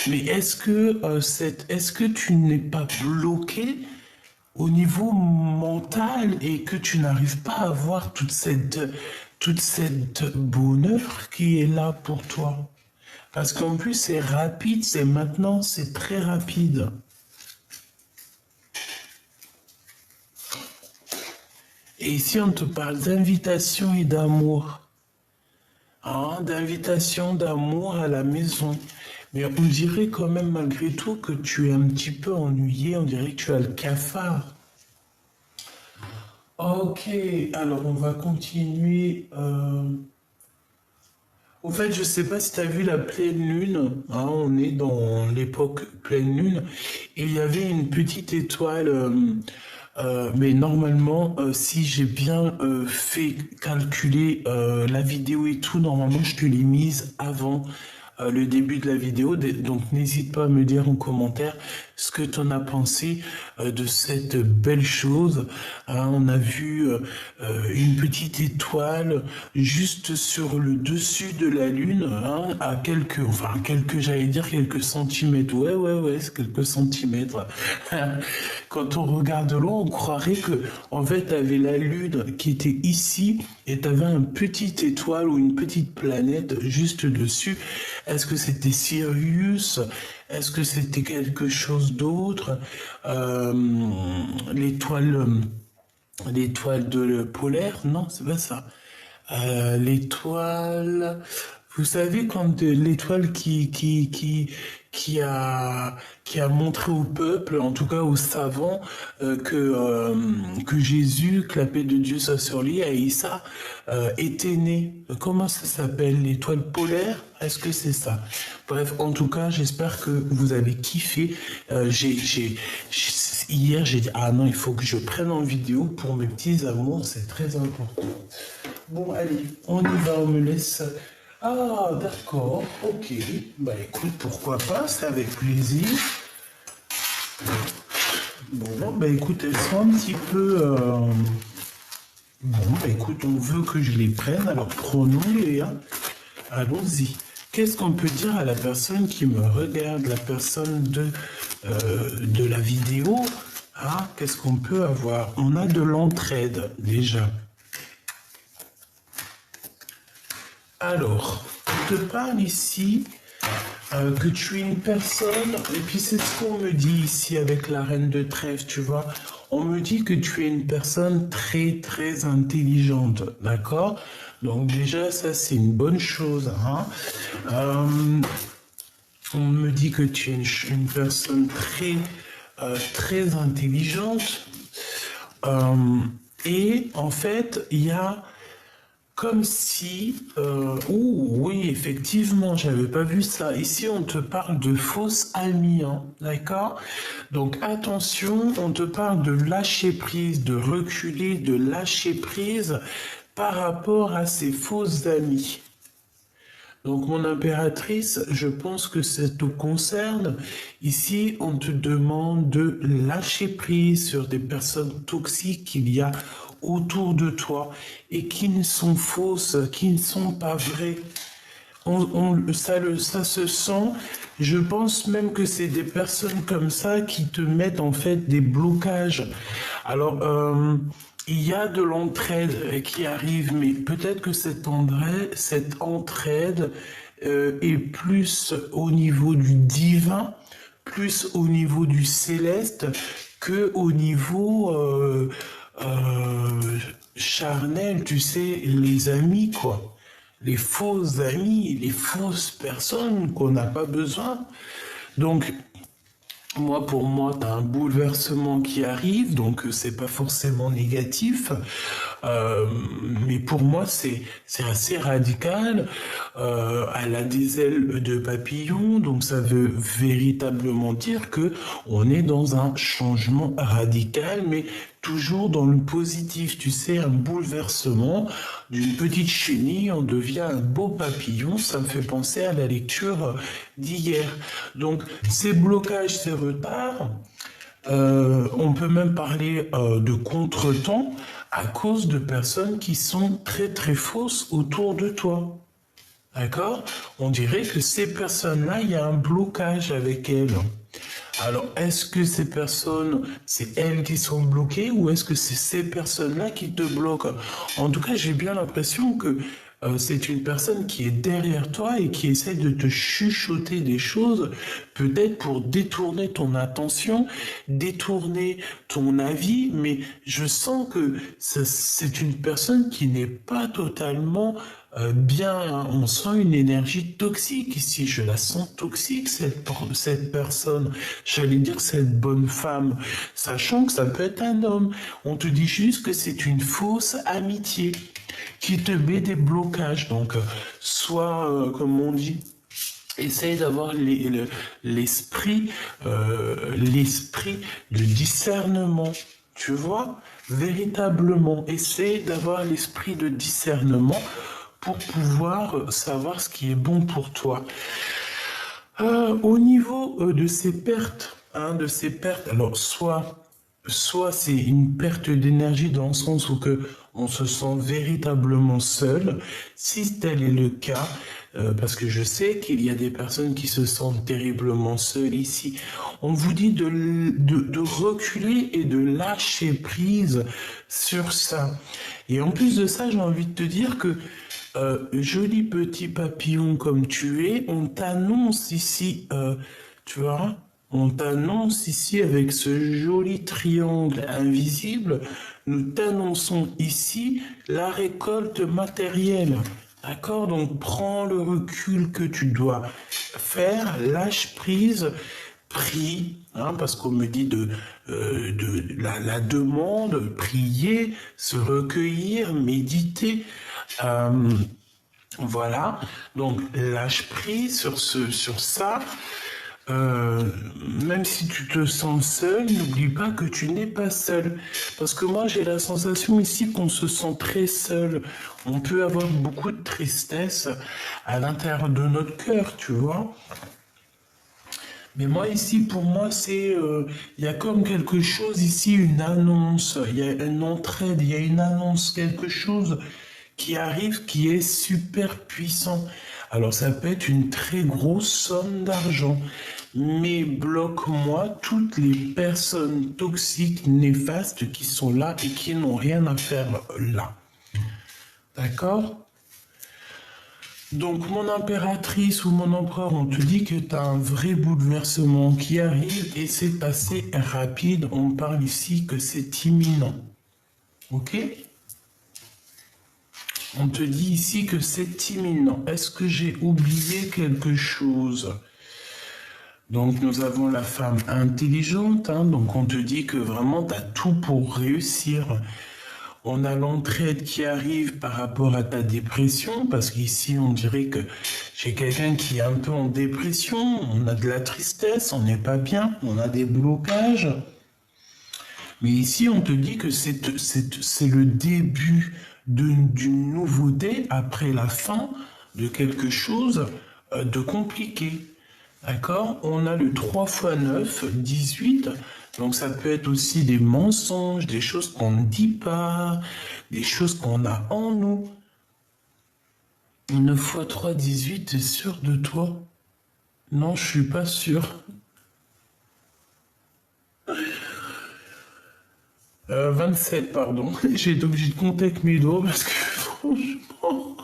Mais est-ce que tu n'es pas bloqué au niveau mental et que tu n'arrives pas à voir toute cette bonheur qui est là pour toi? Parce qu'en plus, c'est rapide, c'est maintenant, c'est très rapide. Et ici, on te parle d'invitation et d'amour. Hein, d'invitation, d'amour à la maison. Mais on dirait quand même malgré tout que tu es un petit peu ennuyé, on dirait que tu as le cafard. Ok, alors on va continuer. Au fait, je sais pas si tu as vu la pleine lune. Hein, on est dans l'époque pleine lune. Et il y avait une petite étoile. Mais normalement, si j'ai bien fait calculer la vidéo et tout, normalement, je te l'ai mise avant le début de la vidéo. Donc, n'hésite pas à me dire en commentaire ce que tu en as pensé de cette belle chose. Hein, on a vu une petite étoile juste sur le dessus de la Lune, hein, à j'allais dire quelques centimètres. Ouais, c'est quelques centimètres. Quand on regarde de loin, on croirait que, en fait, t'avais la Lune qui était ici et t'avais un petit étoile ou une petite planète juste dessus. Est-ce que c'était Sirius? Est-ce que c'était quelque chose d'autre? Euh, l'étoile, l'étoile de polaire? Non, c'est pas ça. L'étoile, vous savez quand l'étoile qui a montré au peuple, en tout cas aux savants, que Jésus, que la paix de Dieu soit sur lui, Aïssa, était né. Comment ça s'appelle? L'étoile polaire? Est-ce que c'est ça? Bref, en tout cas, j'espère que vous avez kiffé. Hier, j'ai dit, ah non, il faut que je prenne en vidéo pour mes petits amours, c'est très important. Bon, allez, on y va, on me laisse. Ah, d'accord, ok. Bah écoute, pourquoi pas, c'est avec plaisir. Bon, bah écoute, elles sont un petit peu... Bon, bah écoute, on veut que je les prenne, alors prenons-les, hein. Allons-y. Qu'est-ce qu'on peut dire à la personne qui me regarde, la personne de la vidéo? Ah, qu'est-ce qu'on peut avoir? On a de l'entraide, déjà. Alors, on te parle ici que tu es une personne, et puis c'est ce qu'on me dit ici avec la reine de trèfle, tu vois. On me dit que tu es une personne très très intelligente, d'accord? Donc déjà, ça c'est une bonne chose, hein. On me dit que tu es une personne très intelligente. Et en fait, il y a comme si, oui, effectivement, j'avais pas vu ça. Ici, on te parle de fausses amies, hein, d'accord? Donc attention, on te parle de lâcher prise, de reculer, de lâcher prise par rapport à ces fausses amies. Donc, mon impératrice, je pense que ça te concerne. Ici, on te demande de lâcher prise sur des personnes toxiques qu'il y a autour de toi et qui ne sont fausses, qui ne sont pas vraies. Ça se sent. Je pense même que c'est des personnes comme ça qui te mettent en fait des blocages. Alors, il y a de l'entraide qui arrive, mais peut-être que cette entraide est plus au niveau du divin, plus au niveau du céleste que au niveau charnel, tu sais, les amis, quoi. Les faux amis, les fausses personnes qu'on n'a pas besoin. Donc, pour moi, tu as un bouleversement qui arrive, donc c'est pas forcément négatif. Euh, mais pour moi, c'est assez radical. Elle a des ailes de papillon, donc ça veut véritablement dire que on est dans un changement radical, mais toujours dans le positif. Tu sais, un bouleversement d'une petite chenille, on devient un beau papillon. Ça me fait penser à la lecture d'hier. Donc, ces blocages, ces retards. On peut même parler de contretemps à cause de personnes qui sont très très fausses autour de toi. D'accord? On dirait que ces personnes-là, il y a un blocage avec elles. Alors, est-ce que ces personnes, c'est elles qui sont bloquées ou est-ce que c'est ces personnes-là qui te bloquent? En tout cas, j'ai bien l'impression que c'est une personne qui est derrière toi et qui essaie de te chuchoter des choses, peut-être pour détourner ton attention, détourner ton avis, mais je sens que c'est une personne qui n'est pas totalement bien, hein. On sent une énergie toxique ici, je la sens toxique, cette personne, j'allais dire cette bonne femme, sachant que ça peut être un homme. On te dit juste que c'est une fausse amitié qui te met des blocages. Donc, soit, comme on dit, essaye d'avoir l'esprit de discernement. Tu vois, véritablement, essaye d'avoir l'esprit de discernement pour pouvoir savoir ce qui est bon pour toi. Au niveau de ces pertes, alors soit c'est une perte d'énergie dans le sens où que on se sent véritablement seul, si tel est le cas, parce que je sais qu'il y a des personnes qui se sentent terriblement seules ici. On vous dit de reculer et de lâcher prise sur ça. Et en plus de ça, j'ai envie de te dire que joli petit papillon comme tu es, on t'annonce ici, tu vois, on t'annonce ici avec ce joli triangle invisible, nous t'annonçons ici la récolte matérielle. D'accord? Donc prends le recul que tu dois faire, lâche prise, prie, hein, parce qu'on me dit de la demande, prier, se recueillir, méditer. Euh, voilà, donc lâche prise sur ça. Euh, Même si tu te sens seul, n'oublie pas que tu n'es pas seul. Parce que moi, j'ai la sensation ici qu'on se sent très seul. On peut avoir beaucoup de tristesse à l'intérieur de notre cœur, tu vois. Mais moi ici, pour moi, il y a comme quelque chose ici, une annonce, il y a une entraide, il y a une annonce, quelque chose qui arrive qui est super puissant. Alors ça peut être une très grosse somme d'argent, mais bloque-moi toutes les personnes toxiques, néfastes qui sont là et qui n'ont rien à faire là. D'accord? Donc, mon impératrice ou mon empereur, on te dit que tu as un vrai bouleversement qui arrive et c'est assez rapide. On parle ici que c'est imminent. Ok? On te dit ici que c'est imminent. Est-ce que j'ai oublié quelque chose? Donc, nous avons la femme intelligente. Hein, donc, on te dit que vraiment, tu as tout pour réussir. On a l'entraide qui arrive par rapport à ta dépression, parce qu'ici on dirait que j'ai quelqu'un qui est un peu en dépression, on a de la tristesse, on n'est pas bien, on a des blocages. Mais ici on te dit que c'est le début d'une nouveauté après la fin de quelque chose de compliqué. D'accord? On a le 3 x 9, 18. Donc ça peut être aussi des mensonges, des choses qu'on ne dit pas, des choses qu'on a en nous. 9 x 3, 18, t'es sûr de toi? Non, je suis pas sûr. 27, pardon. J'ai été obligé de compter avec mes doigts parce que franchement...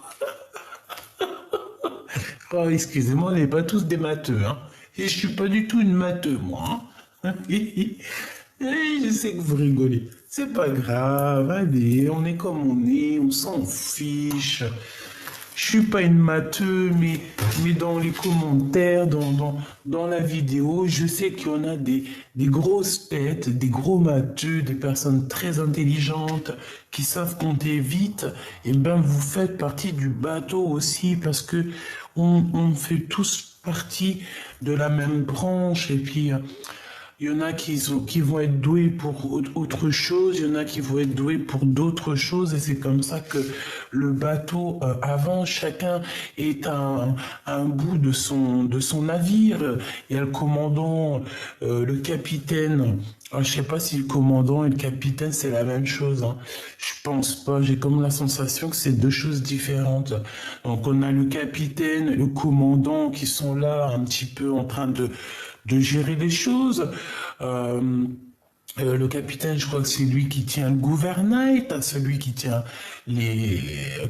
Oh, excusez-moi, on n'est pas tous des matheux, hein. Et je suis pas du tout une matheux, moi, hein. Et je sais que vous rigolez. C'est pas grave, allez, on est comme on est, on s'en fiche. Je suis pas une matheux, mais dans les commentaires, dans la vidéo, je sais qu'il y en a des grosses têtes, des gros matheux, des personnes très intelligentes qui savent compter vite. Et ben, vous faites partie du bateau aussi parce que on fait tous partie de la même branche. Et puis, il y en a qui vont être doués pour autre chose, il y en a qui vont être doués pour d'autres choses, et c'est comme ça que le bateau avance. Chacun est à un bout de son navire. Il y a le commandant, le capitaine Alors, je sais pas si le commandant et le capitaine, c'est la même chose, hein. Je pense pas. J'ai comme la sensation que c'est deux choses différentes. Donc, on a le capitaine, le commandant qui sont là un petit peu en train de gérer les choses. Euh, le capitaine, je crois que c'est lui qui tient le gouvernail, t'as celui qui tient les,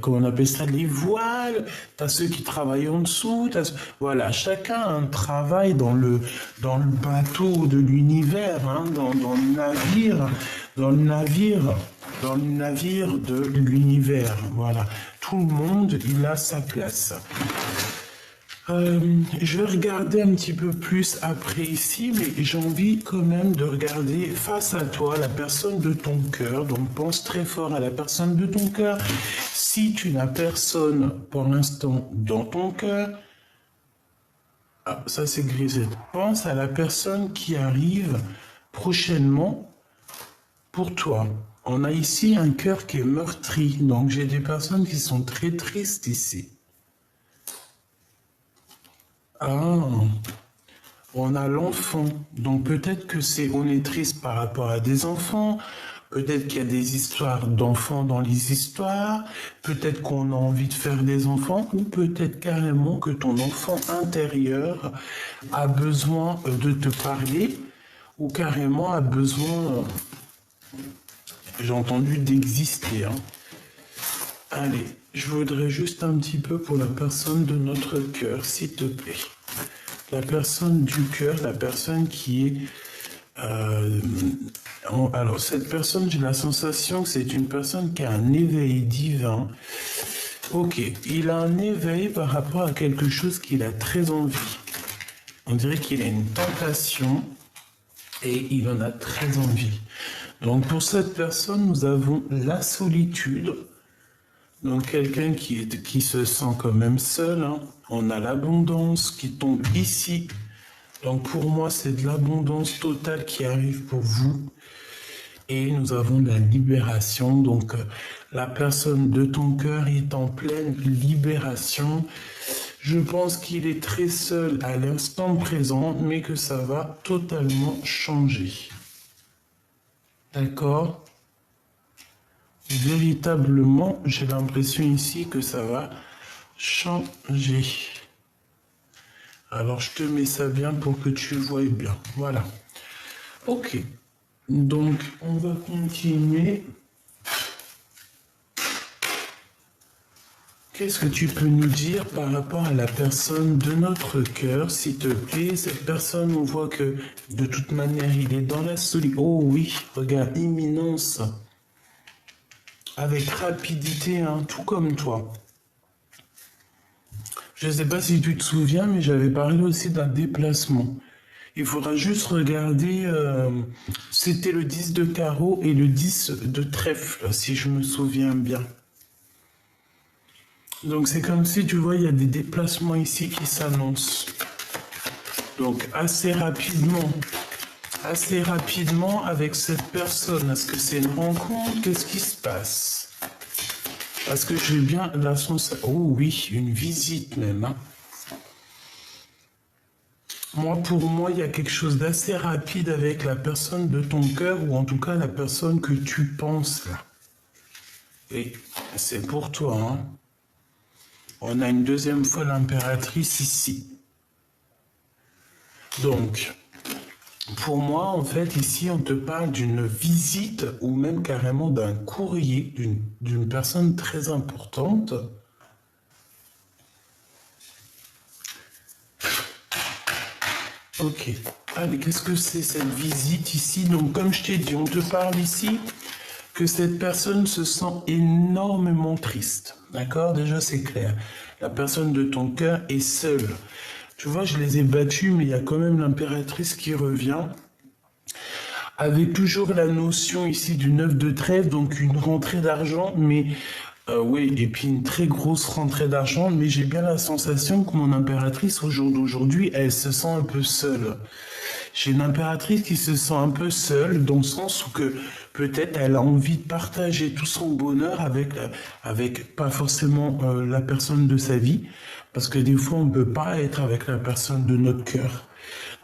comment on appelle ça, les voiles, t'as ceux qui travaillent en dessous, voilà, chacun a un travail dans le bateau de l'univers, hein, dans le navire, dans le navire, dans le navire de l'univers, voilà. Tout le monde, il a sa place. Je vais regarder un petit peu plus après ici, mais j'ai envie quand même de regarder face à toi la personne de ton cœur. Donc pense très fort à la personne de ton cœur. Si tu n'as personne pour l'instant dans ton cœur, ah, ça c'est grisette. Pense à la personne qui arrive prochainement pour toi. On a ici un cœur qui est meurtri, donc j'ai des personnes qui sont très tristes ici. Ah, on a l'enfant, donc peut-être que on est triste par rapport à des enfants, peut-être qu'il y a des histoires d'enfants dans les histoires, peut-être qu'on a envie de faire des enfants, ou peut-être carrément que ton enfant intérieur a besoin de te parler, ou carrément a besoin, j'ai entendu, d'exister, hein. Allez, je voudrais juste un petit peu pour la personne de notre cœur, s'il te plaît. La personne du cœur, la personne qui est... alors, cette personne, j'ai la sensation que c'est une personne qui a un éveil divin. Ok, il a un éveil par rapport à quelque chose qu'il a très envie. On dirait qu'il a une tentation et il en a très envie. Donc, pour cette personne, nous avons la solitude. Donc quelqu'un qui se sent quand même seul, hein. On a l'abondance qui tombe ici. Donc pour moi, c'est de l'abondance totale qui arrive pour vous. Et nous avons la libération. Donc la personne de ton cœur est en pleine libération. Je pense qu'il est très seul à l'instant présent, mais que ça va totalement changer. D'accord ? Véritablement, j'ai l'impression ici que ça va changer. Alors, je te mets ça bien pour que tu vois bien. Voilà. Ok. Donc, on va continuer. Qu'est-ce que tu peux nous dire par rapport à la personne de notre cœur, s'il te plaît? Cette personne, on voit que de toute manière, il est dans la solitude. Oh oui, regarde, imminence. Avec rapidité, hein, tout comme toi. Je ne sais pas si tu te souviens, mais j'avais parlé aussi d'un déplacement. Il faudra juste regarder, c'était le 10 de carreau et le 10 de trèfle, si je me souviens bien. Donc c'est comme si, tu vois, il y a des déplacements ici qui s'annoncent. Donc assez rapidement avec cette personne. Est-ce que c'est une rencontre? Qu'est-ce qui se passe? Parce que j'ai bien la sensation... Oh oui, une visite même, hein. Pour moi, il y a quelque chose d'assez rapide avec la personne de ton cœur, ou en tout cas la personne que tu penses là. Et c'est pour toi, hein. On a une deuxième fois l'impératrice ici. Donc... Pour moi, en fait, ici, on te parle d'une visite ou même carrément d'un courrier d'une personne très importante. Ok. Allez, qu'est-ce que c'est cette visite ici? Donc, comme je t'ai dit, on te parle ici que cette personne se sent énormément triste. D'accord? Déjà, c'est clair. La personne de ton cœur est seule. Tu vois, je les ai battus, mais il y a quand même l'impératrice qui revient. Avec toujours la notion ici du 9 de trèfle, donc une rentrée d'argent, mais oui, et puis une très grosse rentrée d'argent, mais j'ai bien la sensation que mon impératrice au jour d'aujourd'hui, elle se sent un peu seule. J'ai une impératrice qui se sent un peu seule, dans le sens où que peut-être elle a envie de partager tout son bonheur avec pas forcément la personne de sa vie, parce que des fois on ne peut pas être avec la personne de notre cœur.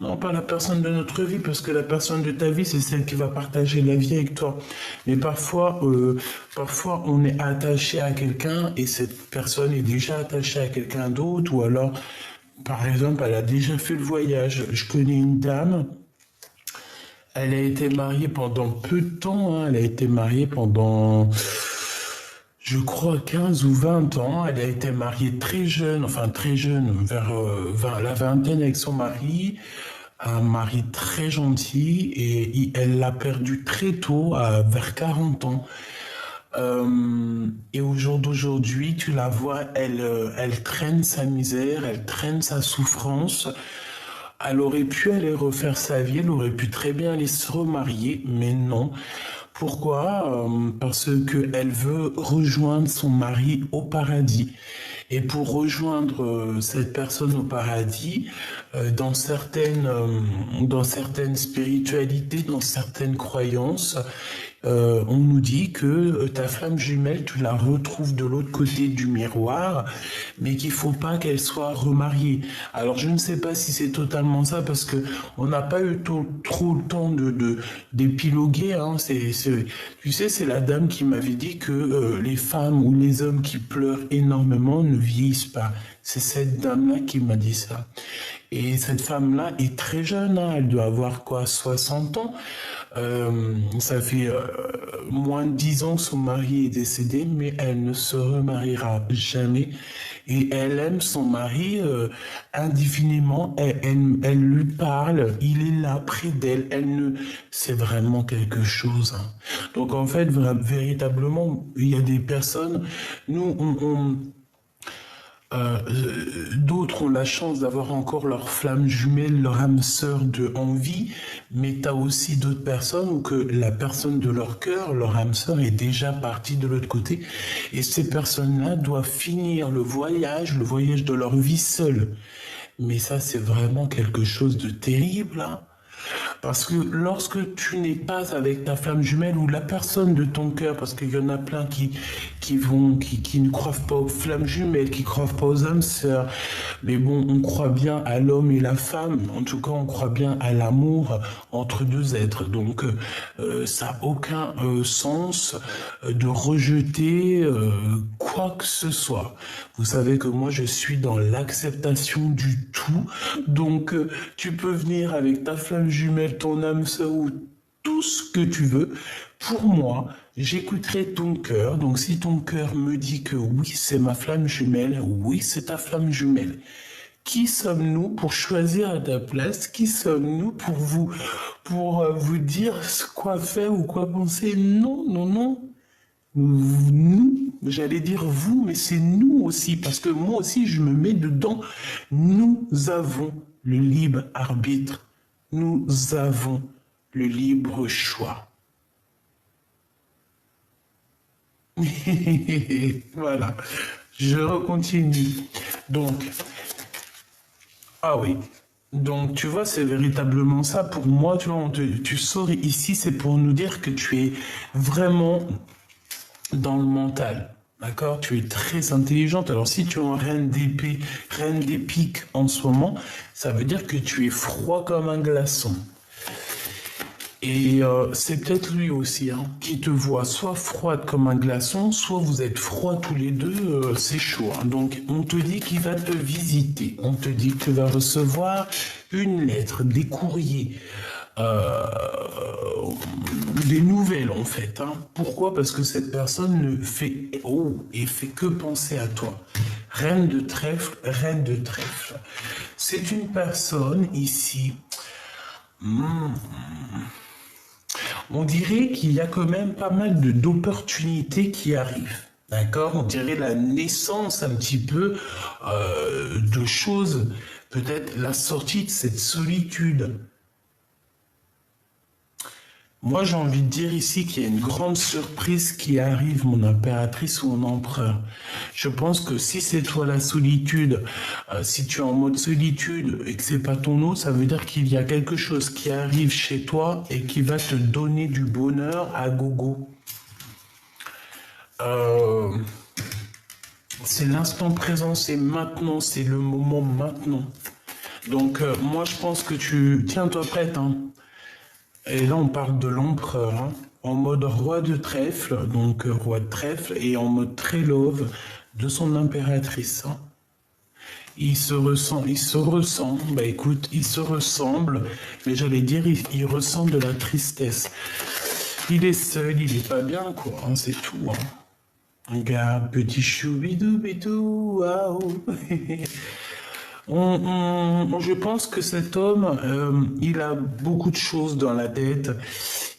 Non, pas la personne de notre vie, parce que la personne de ta vie, c'est celle qui va partager la vie avec toi. Mais parfois, on est attaché à quelqu'un et cette personne est déjà attachée à quelqu'un d'autre, ou alors, par exemple, elle a déjà fait le voyage. Je connais une dame, elle a été mariée pendant peu de temps, hein. Elle a été mariée pendant, je crois, 15 ou 20 ans. Elle a été mariée très jeune, enfin très jeune, vers la vingtaine avec son mari. Un mari très gentil et elle l'a perdu très tôt, vers 40 ans. Et au jour d'aujourd'hui, tu la vois, elle traîne sa misère, elle traîne sa souffrance. Elle aurait pu aller refaire sa vie, elle aurait pu très bien aller se remarier, mais non. Pourquoi? Parce que elle veut rejoindre son mari au paradis. Et pour rejoindre cette personne au paradis, dans certaines spiritualités, dans certaines croyances, on nous dit que ta flamme jumelle, tu la retrouves de l'autre côté du miroir, mais qu'il faut pas qu'elle soit remariée. Alors je ne sais pas si c'est totalement ça parce que on n'a pas eu trop le temps d'épiloguer. Hein. Tu sais, c'est la dame qui m'avait dit que les femmes ou les hommes qui pleurent énormément ne vieillissent pas. C'est cette dame-là qui m'a dit ça. Et cette femme-là est très jeune, hein. Elle doit avoir quoi, 60 ans. Ça fait moins de 10 ans que son mari est décédé, mais elle ne se remariera jamais. Et elle aime son mari indéfiniment. Elle lui parle, il est là près d'elle. C'est vraiment quelque chose. Hein. Donc en fait, véritablement, il y a des personnes. Nous, d'autres ont la chance d'avoir encore leur flamme jumelle, leur âme sœur en vie, mais tu as aussi d'autres personnes où que la personne de leur cœur, leur âme sœur est déjà partie de l'autre côté, et ces personnes-là doivent finir le voyage de leur vie seule. Mais ça, c'est vraiment quelque chose de terrible, hein. Parce que lorsque tu n'es pas avec ta flamme jumelle ou la personne de ton cœur, parce qu'il y en a plein qui ne croient pas aux flammes jumelles, qui ne croient pas aux âmes sœurs, mais bon, on croit bien à l'homme et la femme, en tout cas on croit bien à l'amour entre deux êtres, donc ça n'a aucun sens de rejeter quoi que ce soit. Vous savez que moi je suis dans l'acceptation du tout, donc tu peux venir avec ta flamme jumelle, ton âme sœur ou tout ce que tu veux. Pour moi, j'écouterai ton cœur. Donc si ton cœur me dit que oui, c'est ma flamme jumelle, oui, c'est ta flamme jumelle. Qui sommes-nous pour choisir à ta place? Qui sommes-nous pour vous dire quoi faire ou quoi penser? Non, non, non. Nous, j'allais dire vous, mais c'est nous aussi, parce que moi aussi, je me mets dedans. Nous avons le libre arbitre. Nous avons le libre choix. Voilà, je recontinue. Donc, ah oui. Donc, tu vois, c'est véritablement ça. Pour moi, tu vois, tu sors ici, c'est pour nous dire que tu es vraiment dans le mental. D'accord? Tu es très intelligente. Alors, si tu es en reine d'épée, reine des piques en ce moment, ça veut dire que tu es froid comme un glaçon. Et c'est peut-être lui aussi hein, qui te voit soit froide comme un glaçon, soit vous êtes froids tous les deux, c'est chaud. Hein. Donc on te dit qu'il va te visiter, on te dit que tu vas recevoir une lettre, des courriers, des nouvelles en fait. Hein. Pourquoi? Parce que cette personne ne fait et fait que penser à toi. Reine de trèfle, reine de trèfle. C'est une personne ici. On dirait qu'il y a quand même pas mal d'opportunités qui arrivent. D'accord? On dirait la naissance un petit peu de choses, peut-être la sortie de cette solitude. Moi, j'ai envie de dire ici qu'il y a une grande surprise qui arrive, mon impératrice ou mon empereur. Je pense que si c'est toi la solitude, si tu es en mode solitude et que c'est pas ton eau, ça veut dire qu'il y a quelque chose qui arrive chez toi et qui va te donner du bonheur à gogo. C'est l'instant présent, c'est maintenant, c'est le moment maintenant. Donc, moi, je pense que tu... Tiens-toi prête, hein. Et là, on parle de l'empereur, hein, en mode roi de trèfle, donc roi de trèfle, et en mode très love de son impératrice, hein. Bah écoute, il se ressemble, mais j'allais dire, il ressent de la tristesse. Il est seul, il est pas bien, quoi, hein, c'est tout, hein. Regarde, petit choubidou bidou, waouh. Je pense que cet homme, il a beaucoup de choses dans la tête.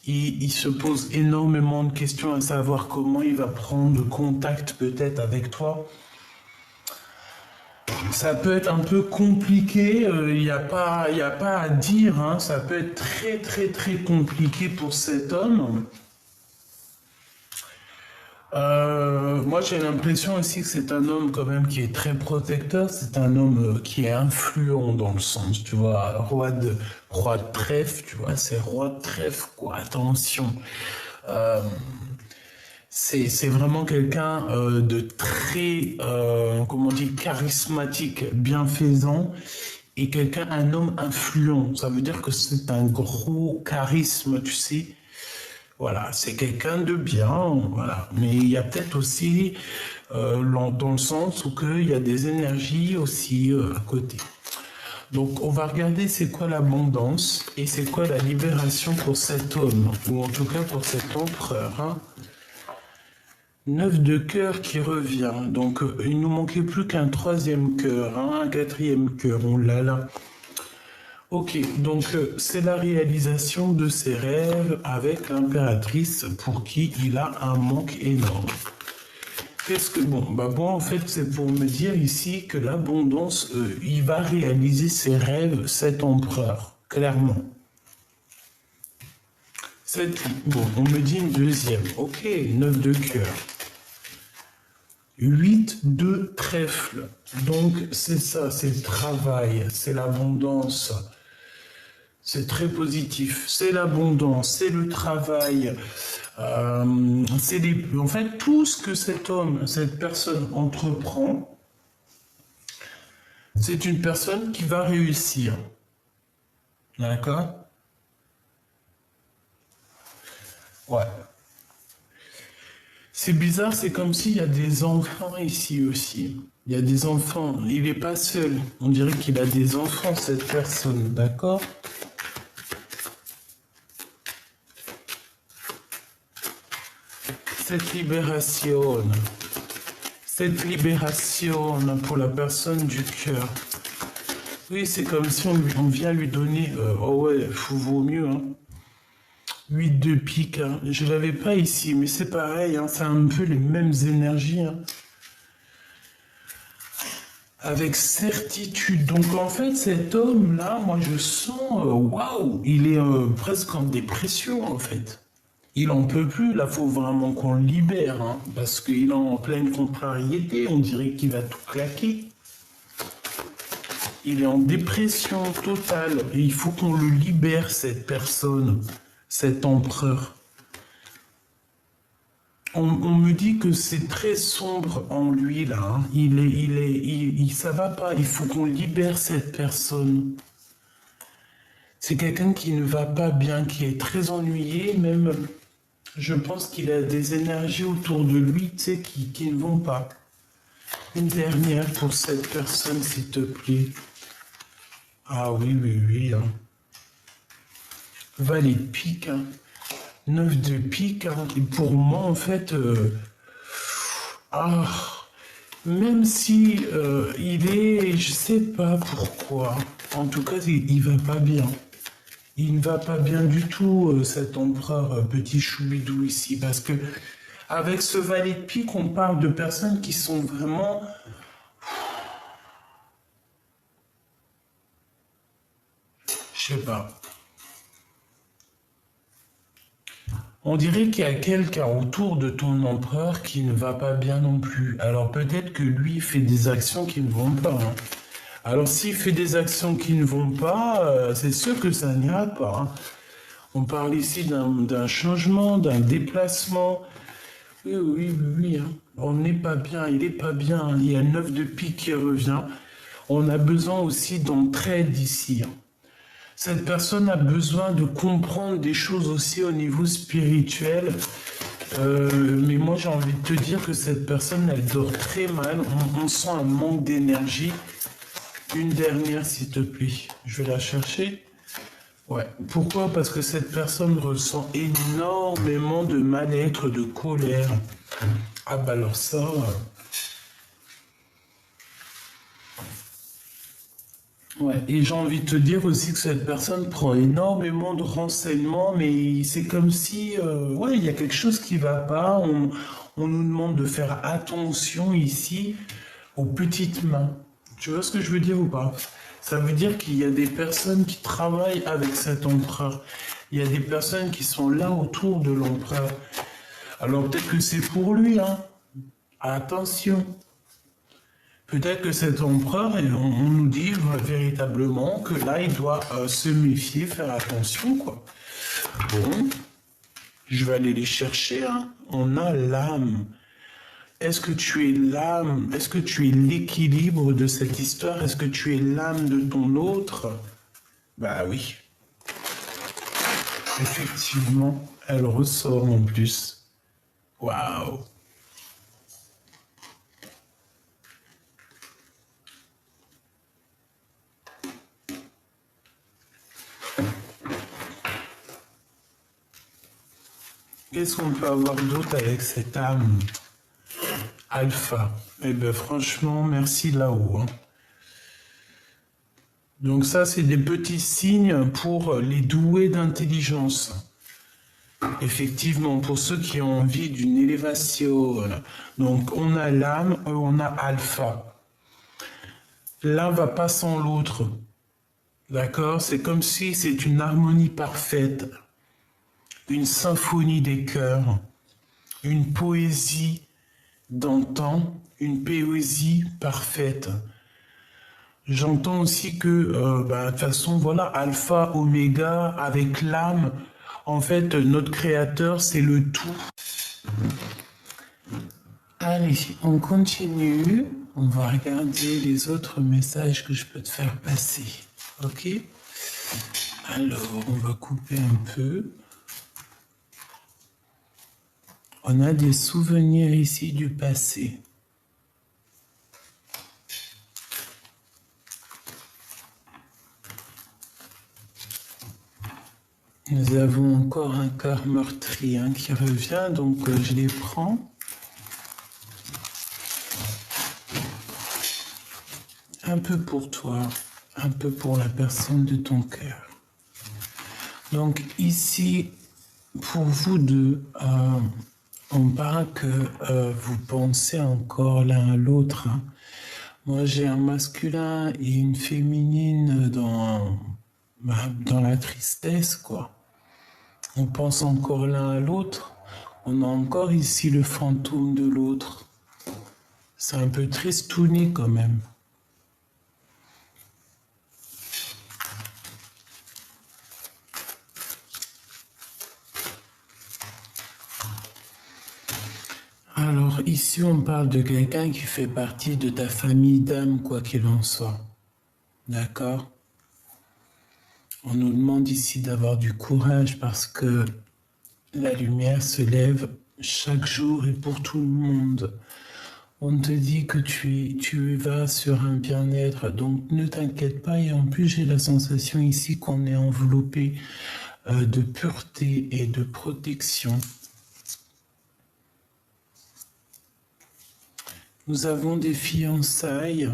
Il se pose énormément de questions à savoir comment il va prendre contact peut-être avec toi. Ça peut être un peu compliqué, il y a pas à dire, hein. Ça peut être très très très compliqué pour cet homme. Moi, j'ai l'impression aussi que c'est un homme quand même qui est très protecteur. C'est un homme qui est influent dans le sens, tu vois, roi de trèfle, tu vois, c'est roi de trèfle, quoi. Attention. Euh, c'est vraiment quelqu'un de très, comment on dit, charismatique, bienfaisant et quelqu'un, un homme influent. Ça veut dire que c'est un gros charisme, tu sais. Voilà, c'est quelqu'un de bien, voilà. Mais il y a peut-être aussi, dans le sens où il y a des énergies aussi à côté. Donc, on va regarder c'est quoi l'abondance et c'est quoi la libération pour cet homme, ou en tout cas pour cet empereur, hein. 9 de cœur qui revient. Donc, il nous manquait plus qu'un troisième cœur, hein, un quatrième cœur. Oh là là. Ok, donc c'est la réalisation de ses rêves avec l'impératrice pour qui il a un manque énorme. Qu'est-ce que bon, bah bon en fait c'est pour me dire ici que l'abondance, il va réaliser ses rêves cet empereur, clairement. Bon, on me dit une deuxième. Ok, 9 de cœur. 8 de trèfle. Donc c'est ça, c'est le travail, c'est l'abondance. C'est très positif. C'est l'abondance, c'est le travail. En fait, tout ce que cet homme, cette personne entreprend, c'est une personne qui va réussir. D'accord? Ouais. C'est bizarre, c'est comme s'il y a des enfants ici aussi. Il y a des enfants. Il n'est pas seul. On dirait qu'il a des enfants, cette personne. D'accord? Cette libération pour la personne du cœur. Oui, c'est comme si on vient lui donner. Oh ouais, vaut mieux, hein. 8 de pique, hein. Je ne l'avais pas ici, mais c'est pareil, hein, c'est un peu les mêmes énergies, hein. Avec certitude. Donc en fait, cet homme-là, moi je sens, waouh, il est presque en dépression en fait. Il en peut plus, là faut vraiment qu'on le libère, hein, parce qu'il est en pleine contrariété, on dirait qu'il va tout claquer. Il est en dépression totale, et il faut qu'on le libère, cette personne, cet empereur. On me dit que c'est très sombre en lui là, hein. Ça va pas. Il faut qu'on libère cette personne. C'est quelqu'un qui ne va pas bien, qui est très ennuyé, même. Je pense qu'il a des énergies autour de lui, tu sais, qui ne vont pas. Une dernière pour cette personne, s'il te plaît. Ah oui, oui, oui, hein. Valet de pique, hein. 9 de pique, hein. Et pour moi, en fait, ah, même si il est, je sais pas pourquoi. En tout cas, il va pas bien. Il ne va pas bien du tout, cet empereur petit choubidou ici, parce que avec ce valet de pique, on parle de personnes qui sont vraiment, je sais pas. On dirait qu'il y a quelqu'un autour de ton empereur qui ne va pas bien non plus. Alors peut-être que lui fait des actions qui ne vont pas, hein. Alors s'il fait des actions qui ne vont pas, c'est sûr que ça n'ira pas, hein. On parle ici d'un changement, d'un déplacement. Oui, oui, oui, oui, hein. On n'est pas bien, il n'est pas bien, hein. Il y a 9 de pique qui revient. On a besoin aussi d'entraide ici, hein. Cette personne a besoin de comprendre des choses aussi au niveau spirituel. Mais moi, j'ai envie de te dire que cette personne, elle dort très mal. On sent un manque d'énergie. Une dernière, s'il te plaît. Je vais la chercher. Ouais. Pourquoi? Parce que cette personne ressent énormément de mal-être, de colère. Ah bah alors ça... Ouais, et j'ai envie de te dire aussi que cette personne prend énormément de renseignements, mais c'est comme si, ouais, il y a quelque chose qui va pas. On nous demande de faire attention ici aux petites mains. Tu vois ce que je veux dire ou pas? Ça veut dire qu'il y a des personnes qui travaillent avec cet empereur. Il y a des personnes qui sont là autour de l'empereur. Alors peut-être que c'est pour lui, hein. Attention. Peut-être que cet empereur, on nous dit véritablement que là, il doit se méfier, faire attention, quoi. Bon, je vais aller les chercher, hein. On a l'âme. Est-ce que tu es l'âme? Est-ce que tu es l'équilibre de cette histoire? Est-ce que tu es l'âme de ton autre? Bah oui. Effectivement, elle ressort en plus. Waouh! Qu'est-ce qu'on peut avoir d'autre avec cette âme alpha? Eh bien, franchement, merci là-haut, hein. Donc ça, c'est des petits signes pour les doués d'intelligence. Effectivement, pour ceux qui ont envie d'une élévation. Donc, on a l'âme, on a alpha. L'un va pas sans l'autre. D'accord? C'est comme si c'est une harmonie parfaite. Une symphonie des cœurs, une poésie d'antan, une poésie parfaite. J'entends aussi que, de toute façon, voilà, alpha, oméga, avec l'âme, en fait, notre créateur, c'est le tout. Allez, on continue. On va regarder les autres messages que je peux te faire passer. Ok? Alors, on va couper un peu. On a des souvenirs ici du passé. Nous avons encore un cœur meurtri qui revient, donc je les prends. Un peu pour toi, un peu pour la personne de ton cœur. Donc ici, pour vous deux, on parle que vous pensez encore l'un à l'autre. Moi, j'ai un masculin et une féminine dans la tristesse, quoi. On pense encore l'un à l'autre. On a encore ici le fantôme de l'autre. C'est un peu tristouné quand même. Alors ici on parle de quelqu'un qui fait partie de ta famille d'âme, quoi qu'il en soit. D'accord? On nous demande ici d'avoir du courage parce que la lumière se lève chaque jour et pour tout le monde. On te dit que tu vas sur un bien-être, donc ne t'inquiète pas. Et en plus, j'ai la sensation ici qu'on est enveloppé de pureté et de protection. Nous avons des fiançailles.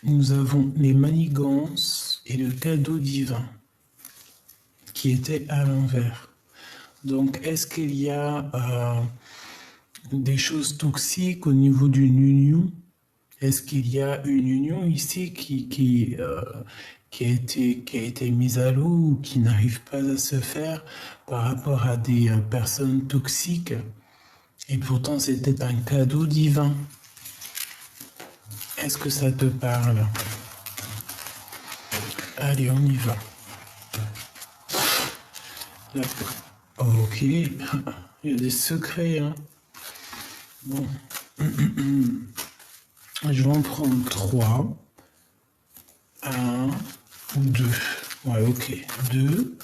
Nous avons les manigances et le cadeau divin qui était à l'envers. Donc, est-ce qu'il y a des choses toxiques au niveau d'une union? Est-ce qu'il y a une union ici qui a été mise à l'eau ou qui n'arrive pas à se faire par rapport à des personnes toxiques? Et pourtant, c'était un cadeau divin. Est-ce que ça te parle? Allez, on y va. Là. Ok. Il y a des secrets, hein. Bon. Je vais en prendre 3. Un ou 2. Ouais, ok. 2.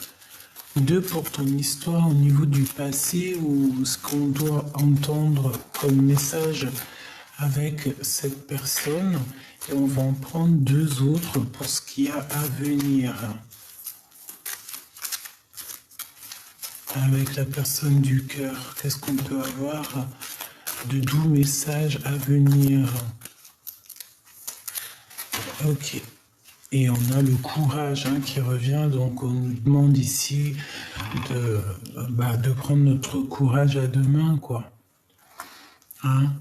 2 pour ton histoire au niveau du passé ou ce qu'on doit entendre comme message avec cette personne. Et on va en prendre 2 autres pour ce qu'il y a à venir. Avec la personne du cœur, qu'est-ce qu'on peut avoir de doux messages à venir? Ok. Et on a le courage qui revient, donc on nous demande ici de prendre notre courage à deux mains, quoi. Hein?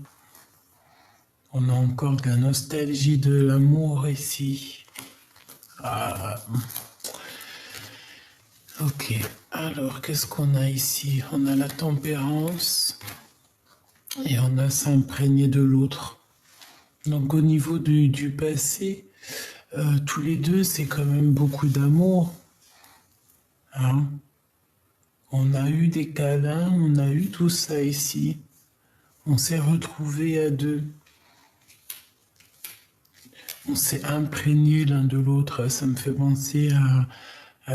On a encore de la nostalgie de l'amour ici. Ah. Ok, alors qu'est-ce qu'on a ici? On a la tempérance et on a s'imprégner de l'autre. Donc au niveau du passé, tous les deux, c'est quand même beaucoup d'amour. Hein? On a eu des câlins, on a eu tout ça ici. On s'est retrouvés à deux. On s'est imprégné l'un de l'autre. Ça me fait penser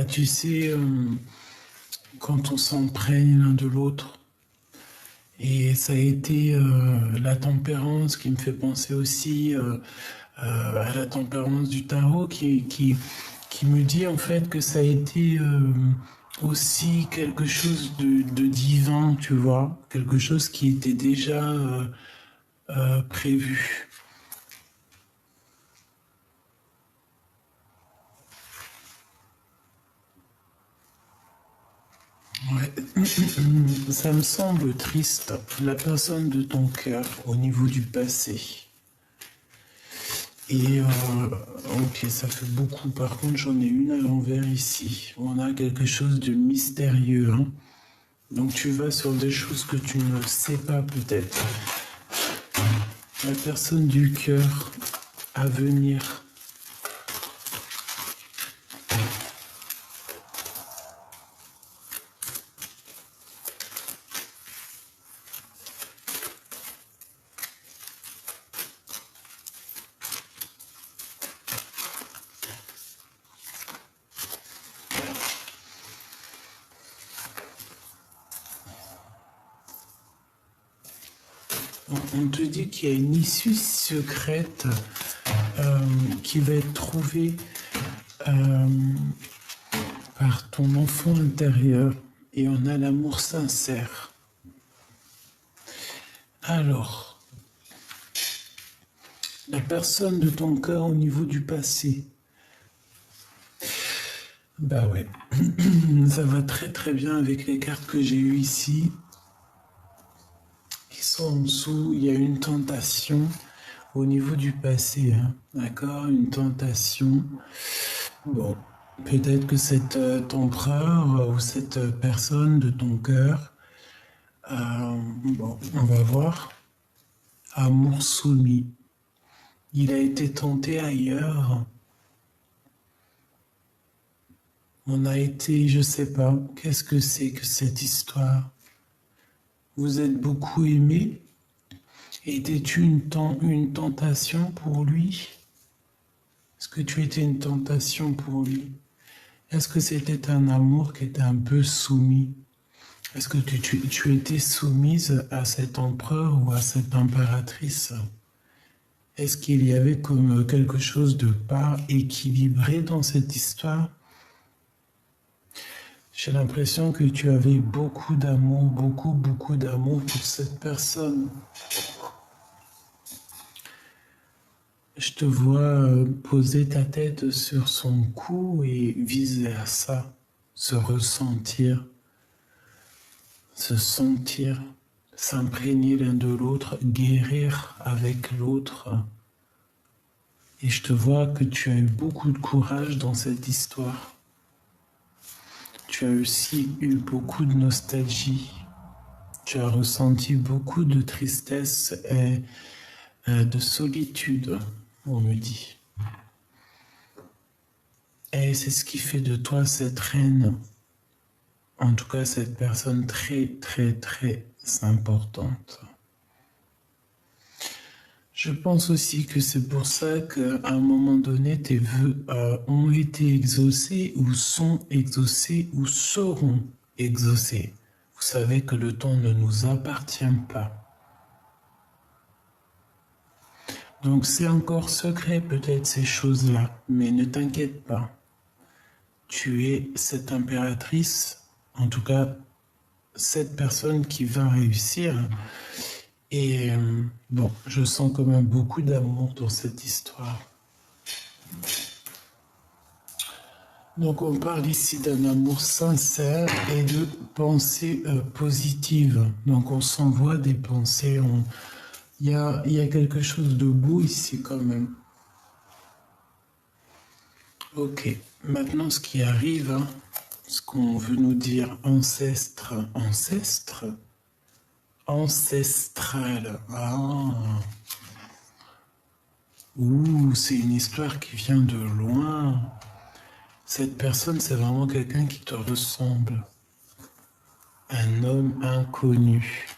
tu sais, quand on s'imprègne l'un de l'autre. Et ça a été la tempérance qui me fait penser aussi à la tempérance du tarot qui me dit en fait que ça a été aussi quelque chose de divin, tu vois, quelque chose qui était déjà prévu. Ouais. Ça me semble triste, la personne de ton cœur au niveau du passé. Et ok, ça fait beaucoup. Par contre, j'en ai une à l'envers ici. On a quelque chose de mystérieux. Hein. Donc tu vas sur des choses que tu ne sais pas peut-être. La personne du cœur à venir. On te dit qu'il y a une issue secrète qui va être trouvée par ton enfant intérieur et on a l'amour sincère. Alors, la personne de ton cœur au niveau du passé. Bah ouais, ça va très très bien avec les cartes que j'ai eues ici. Ils sont en dessous, il y a une tentation au niveau du passé, hein. D'accord? Une tentation. Bon, peut-être que cet empereur ou cette personne de ton cœur, bon, on va voir, amour soumis. Il a été tenté ailleurs. On a été, je sais pas, qu'est-ce que c'est que cette histoire? Vous êtes beaucoup aimé? Était-tu une tentation pour lui? Est-ce que tu étais une tentation pour lui? Est-ce que c'était un amour qui était un peu soumis? Est-ce que tu étais soumise à cet empereur ou à cette impératrice? Est-ce qu'il y avait comme quelque chose de pas équilibré dans cette histoire? J'ai l'impression que tu avais beaucoup d'amour, beaucoup d'amour pour cette personne. Je te vois poser ta tête sur son cou et viser à ça, se ressentir, se sentir, s'imprégner l'un de l'autre, guérir avec l'autre. Et je te vois que tu as eu beaucoup de courage dans cette histoire. Tu as aussi eu beaucoup de nostalgie. Tu as ressenti beaucoup de tristesse et de solitude, on me dit. Et c'est ce qui fait de toi cette reine, en tout cas cette personne très très très importante. Je pense aussi que c'est pour ça qu'à un moment donné, tes vœux ont été exaucés ou sont exaucés ou seront exaucés. Vous savez que le temps ne nous appartient pas. Donc c'est encore secret peut-être ces choses-là, mais ne t'inquiète pas. Tu es cette impératrice, en tout cas cette personne qui va réussir. Et bon, je sens quand même beaucoup d'amour dans cette histoire. Donc on parle ici d'un amour sincère et de pensées positives. Donc on s'envoie des pensées. Il y a quelque chose de beau ici quand même. Ok, maintenant ce qui arrive, hein, ce qu'on veut nous dire ancêtre, ancestral. Ah, ouh, c'est une histoire qui vient de loin. Cette personne, c'est vraiment quelqu'un qui te ressemble. Un homme inconnu.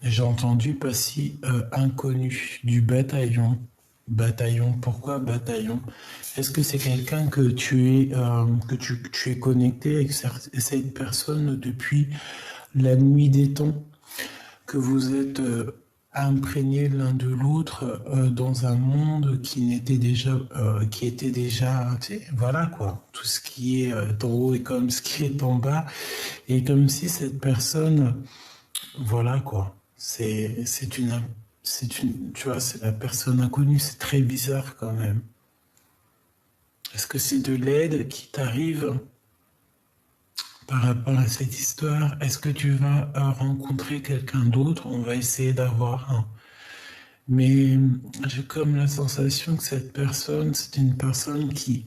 J'ai entendu pas si inconnu du bataillon. Bataillon, pourquoi bataillon? Est-ce que c'est quelqu'un que tu es connecté avec cette personne depuis la nuit des temps, que vous êtes imprégnés l'un de l'autre dans un monde qui était déjà, tu sais, voilà quoi, tout ce qui est en haut est comme ce qui est en bas, et comme si cette personne, voilà quoi, tu vois, c'est la personne inconnue, c'est très bizarre quand même. Est-ce que c'est de l'aide qui t'arrive par rapport à cette histoire? Est-ce que tu vas rencontrer quelqu'un d'autre? On va essayer d'avoir un. Mais j'ai comme la sensation que cette personne, c'est une personne qui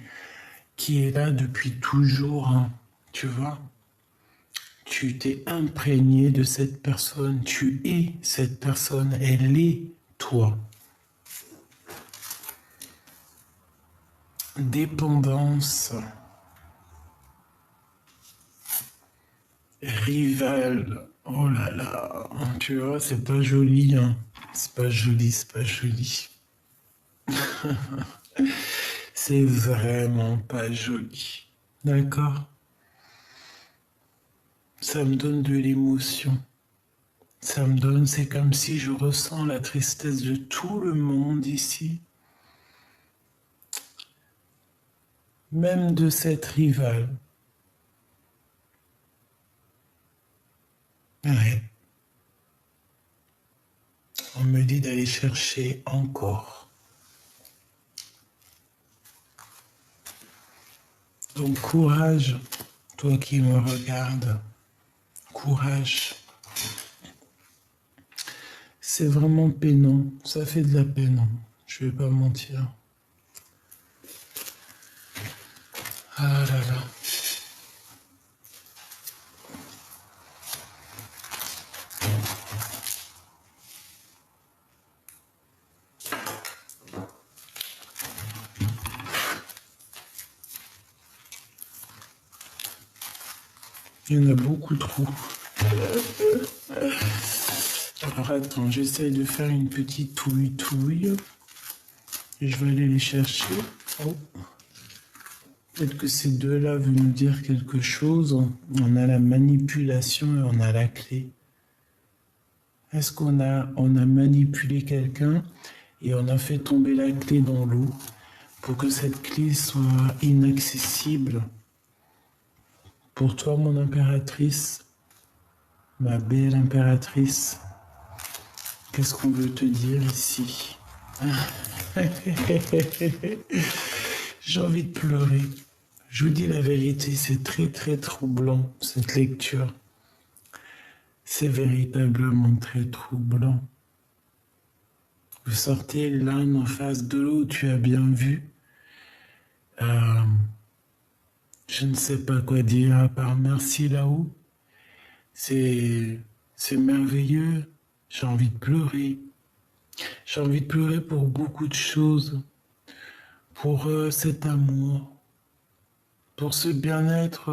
est là depuis toujours, hein, tu vois? Tu t'es imprégné de cette personne, tu es cette personne, elle est toi. Dépendance, rival, oh là là, tu vois, c'est pas joli, hein. C'est pas joli, c'est pas joli. C'est vraiment pas joli. D'accord? Ça me donne de l'émotion. C'est comme si je ressens la tristesse de tout le monde ici, même de cette rivale. Ouais. On me dit d'aller chercher encore. Donc courage, toi qui me regardes. Courage. C'est vraiment peinant. Ça fait de la peine. Je vais pas mentir. Ah là là. Il y en a beaucoup trop. Alors attends, j'essaye de faire une petite touille. Et je vais aller les chercher. Oh. Peut-être que ces deux-là veulent nous dire quelque chose. On a la manipulation et on a la clé. Est-ce qu'on a manipulé quelqu'un et on a fait tomber la clé dans l'eau pour que cette clé soit inaccessible pour toi, mon impératrice, ma belle impératrice? Qu'est-ce qu'on veut te dire ici? J'ai envie de pleurer. Je vous dis la vérité, c'est très très troublant cette lecture. C'est véritablement très troublant. Vous sortez l'un en face de l'autre, tu as bien vu. Euh, je ne sais pas quoi dire à part merci là-haut. C'est merveilleux. J'ai envie de pleurer. J'ai envie de pleurer pour beaucoup de choses. Pour cet amour. Pour ce bien-être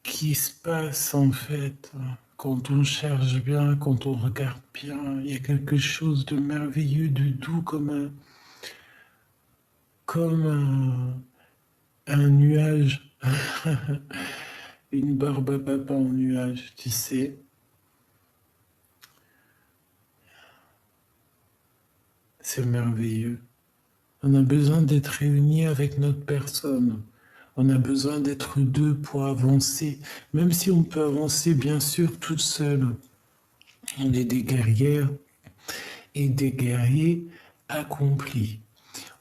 qui se passe en fait. Quand on cherche bien, quand on regarde bien, il y a quelque chose de merveilleux, de doux comme un nuage. Une barbe à papa en nuage, tu sais. C'est merveilleux. On a besoin d'être réunis avec notre personne. On a besoin d'être deux pour avancer. Même si on peut avancer, bien sûr, toute seule. On est des guerrières et des guerriers accomplis.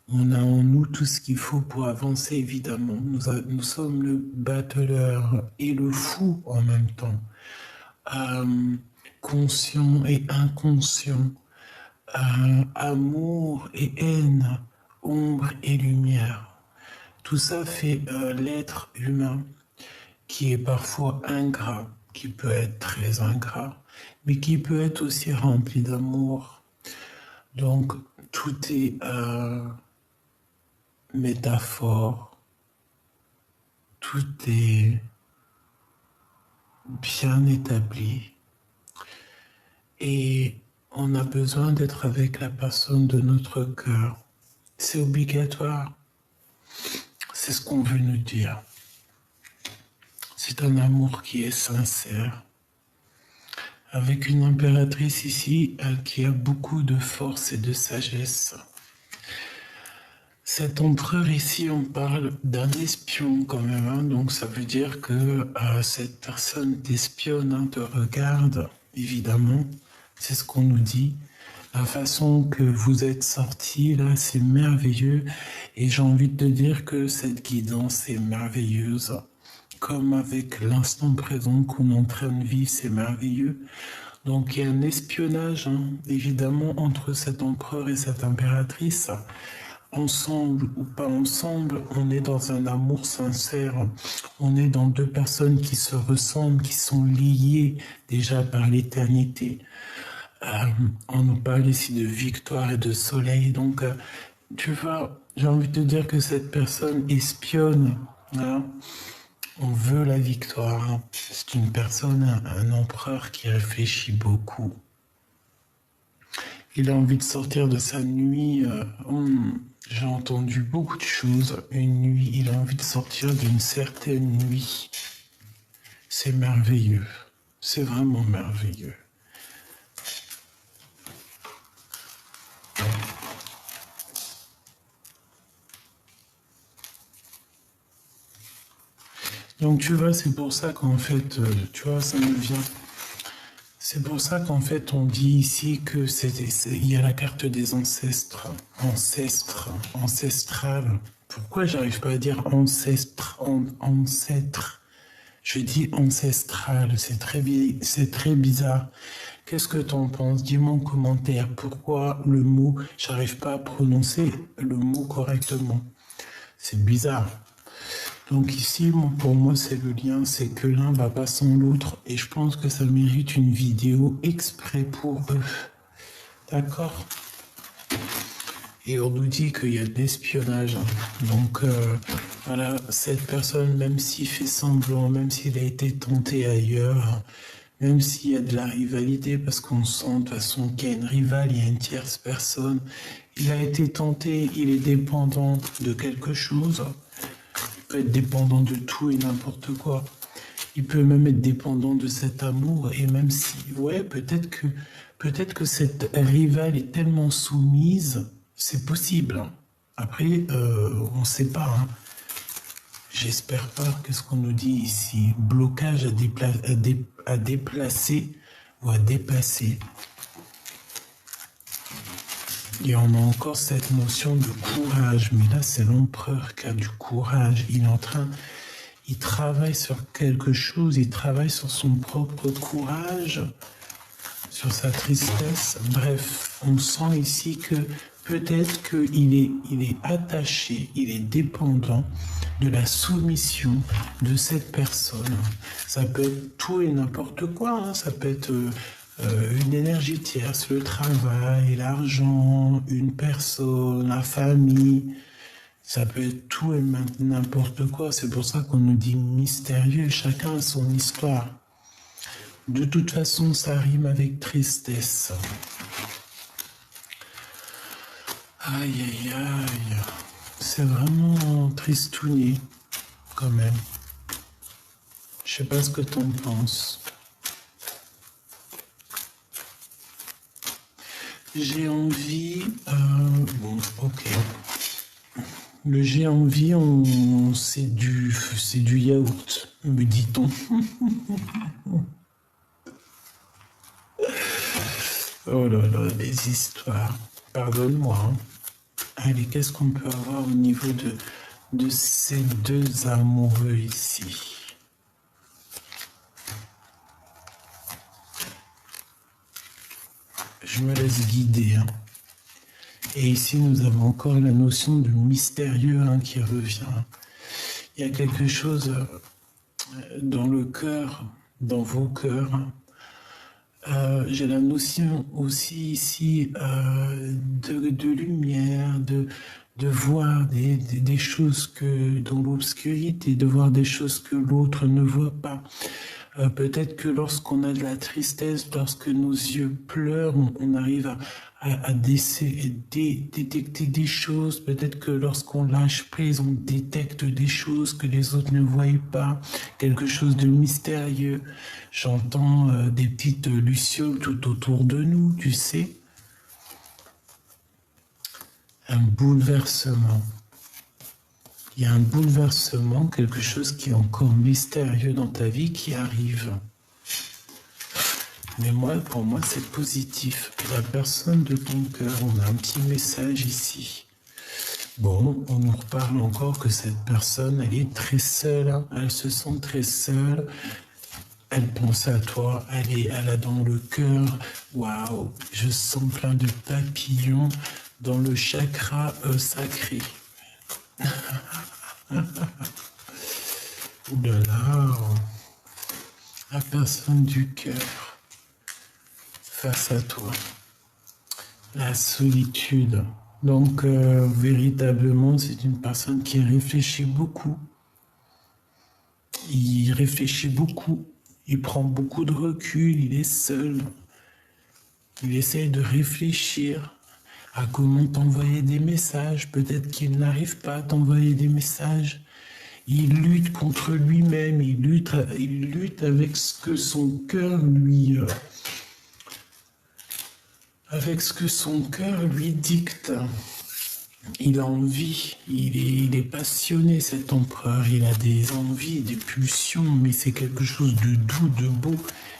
On a en nous tout ce qu'il faut pour avancer, évidemment. Nous sommes le battleur et le fou en même temps. Euh, Conscient et inconscient. Amour et haine, ombre et lumière. Tout ça fait l'être humain qui est parfois ingrat, qui peut être très ingrat, mais qui peut être aussi rempli d'amour. Donc tout est métaphore, tout est bien établi et on a besoin d'être avec la personne de notre cœur. C'est obligatoire. C'est ce qu'on veut nous dire. C'est un amour qui est sincère. Avec une impératrice ici qui a beaucoup de force et de sagesse. Cet empereur ici, on parle d'un espion quand même, hein, donc ça veut dire que cette personne t'espionne, hein, te regarde, évidemment, c'est ce qu'on nous dit. La façon que vous êtes sortis là, c'est merveilleux, et j'ai envie de te dire que cette guidance est merveilleuse, comme avec l'instant présent qu'on est en train de vivre, c'est merveilleux. Donc il y a un espionnage, hein, évidemment, entre cet empereur et cette impératrice. Ensemble ou pas ensemble, on est dans un amour sincère. On est dans deux personnes qui se ressemblent, qui sont liées déjà par l'éternité. On nous parle ici de victoire et de soleil. Donc, tu vois, j'ai envie de te dire que cette personne espionne. Hein. On veut la victoire. C'est une personne, un empereur qui réfléchit beaucoup. Il a envie de sortir de sa nuit. J'ai entendu beaucoup de choses. Une nuit, il a envie de sortir d'une certaine nuit. C'est merveilleux. C'est vraiment merveilleux. Donc tu vois, c'est pour ça qu'en fait, tu vois, ça me vient. C'est pour ça qu'en fait, on dit ici que il y a la carte des ancêtres, ancestrale. Pourquoi j'arrive pas à dire ancêtre? Je dis ancestral, c'est très bizarre. Qu'est-ce que t'en penses? Dis-moi en commentaire. Pourquoi le mot, j'arrive pas à prononcer le mot correctement? C'est bizarre. Donc ici, pour moi, c'est le lien, c'est que l'un va pas sans l'autre, et je pense que ça mérite une vidéo exprès pour eux. D'accord? Et on nous dit qu'il y a de l'espionnage. Donc voilà, cette personne, même s'il fait semblant, même s'il a été tenté ailleurs, même s'il y a de la rivalité, parce qu'on sent de toute façon qu'il y a une rivale, il y a une tierce personne, il a été tenté, il est dépendant de quelque chose. Il peut être dépendant de tout et n'importe quoi. Il peut même être dépendant de cet amour, et même si, ouais, peut-être que cette rivale est tellement soumise, c'est possible. Hein. Après, on ne sait pas. Hein. J'espère pas. Qu'est-ce qu'on nous dit ici? Blocage à déplacer ou à dépasser. Et on a encore cette notion de courage. Mais là, c'est l'empereur qui a du courage. Il travaille sur quelque chose. Il travaille sur son propre courage, sur sa tristesse. Bref, on sent ici que peut-être qu'il est attaché, il est dépendant de la soumission de cette personne. Ça peut être tout et n'importe quoi, hein. Ça peut être une énergie tierce, le travail, l'argent, une personne, la famille. Ça peut être tout et n'importe quoi. C'est pour ça qu'on nous dit mystérieux. Chacun a son histoire. De toute façon, ça rime avec tristesse. Aïe, aïe, aïe. C'est vraiment tristouné, quand même. Je sais pas ce que t'en penses. J'ai envie... bon, ok. Le j'ai envie, c'est du yaourt, me dit-on. Oh là là, les histoires. Pardonne-moi. Hein. Allez, qu'est-ce qu'on peut avoir au niveau de ces deux amoureux ici? Je me laisse guider. Hein. Et ici, nous avons encore la notion de mystérieux hein, qui revient. Il y a quelque chose dans le cœur, dans vos cœurs. J'ai la notion aussi ici de lumière, de voir des choses que dans l'obscurité, de voir des choses que l'autre ne voit pas. Peut-être que lorsqu'on a de la tristesse, lorsque nos yeux pleurent, on arrive à détecter des choses. Peut-être que lorsqu'on lâche prise, on détecte des choses que les autres ne voient pas. Quelque chose de mystérieux. J'entends des petites lucioles tout autour de nous, tu sais. Un bouleversement. Il y a un bouleversement, quelque chose qui est encore mystérieux dans ta vie qui arrive. Mais pour moi, c'est positif. La personne de ton cœur, on a un petit message ici. Bon, on nous reparle encore que cette personne, elle est très seule. Hein. Elle se sent très seule. Elle pense à toi. Elle a dans le cœur. Waouh, je sens plein de papillons dans le chakra sacré. Ouh là là, la personne du cœur face à toi, la solitude. Donc véritablement, c'est une personne qui réfléchit beaucoup. Il réfléchit beaucoup, il prend beaucoup de recul, il est seul. Il essaie de réfléchir à comment t'envoyer des messages. Peut-être qu'il n'arrive pas à t'envoyer des messages. Il lutte contre lui-même, il lutte avec ce que son cœur lui... avec ce que son cœur lui dicte. Il a envie, il est passionné cet empereur, il a des envies, des pulsions, mais c'est quelque chose de doux, de beau.